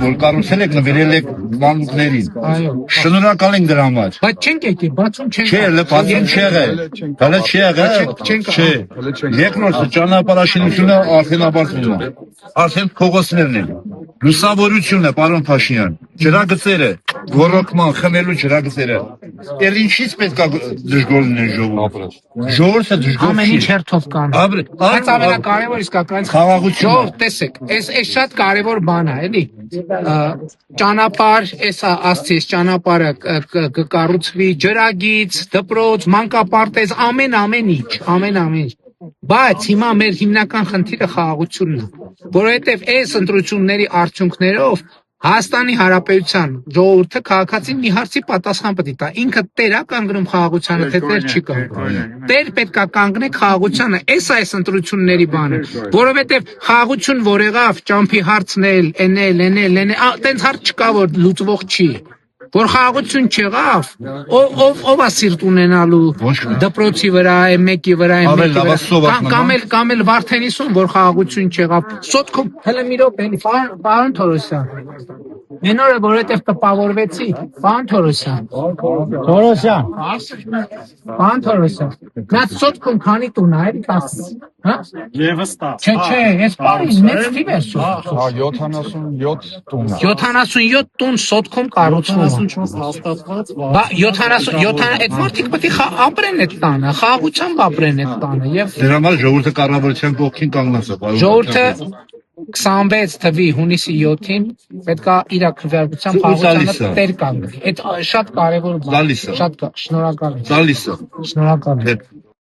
որ կառուցել եք նվիրել եք մանուկներին։ Շնորհակալ ենք դրա համար։ Բայց չենք եկել, բացում չենք։ Չէ, բացում չի եղել։ Հələ չի եղել։ Չէ։ Երկրորդը ճանապարհաշինությունը արդեն ապարդվում է։ Արդեն փողոցներն են։ Լուսավորությունն է, պարոն Փաշինյան։ Ջրագծերը, ոռոգման, խմելու ջրագծերը։ Էլ ինչից պետք է դժգոհ լինեն ժողովուրդը։ Ժողովուրդը դժգոհ չի։ Ամեն ինչ հերթով կան։ Բայց ամենակարևորը իսկական խաղաղությունը։ Տեսեք, այս շատ կարևոր բան է, էլի։ Ճանապարհ, էսա ասցես ճանապարհը կկառուցվի, ջրագիծ, դպրոց, մանկապարտեզ, ամեն ինչ։ Բայց հիմա մեր հիմնական խնդիրը խաղաղությունն է, որովհետև այս ընտրությունների արդյունքներով Հայաստանի Հանրապետության ժողովուրդը քաղաքացին մի հարցի պատասխան պետք է տա։ Ինքը տեր է կանգնում խաղաղությանը, թե տեր չի կանգնում։ Տեր պետք է կանգնեք խաղաղությանը, այս ընտրությունների բանը, որովհետև խաղաղություն որ եղավ, ճամփի հարցն էնել, տենց հարց չկա, որ լուծվող չի։ Որ խաղաղություն չեղավ, ով է սիրտ ունենալու դպրոցի վրա, մեկի վրա, կամ էլ Վարդենիսում, որ խաղաղություն չեղավ, սոտքում, հələ մի րոպե, պարոն Թորոսյան, մեն օրը, որովհետև տպավորվեցի, պարոն Թորոսյան, նա սոտքում քանի տուն է, էլի 10, Եվս 10։ Չէ, ես պարին, մեծ թիվ է սոտքում։ 77 տուն է։ 77 տուն սոտքում կառուցվում է։ 70 այդ մարդիկ պետք է ապրեն այդ տանը, խաղաղությամբ ապրեն այդ տանը եւ Դրա համար ժողովուրդը կառավարության կողքին կանգնած է, պարոն։ ժողովուրդը 26 թվականի հունիսի 7-ին պետք է իր քվեարկությամբ խաղաղությանը տեր կանգնի։ Այդ շատ կարևոր բան է։ Շատ շնորհակալ եմ։ Տալիս է։ Շնորհակալ եմ։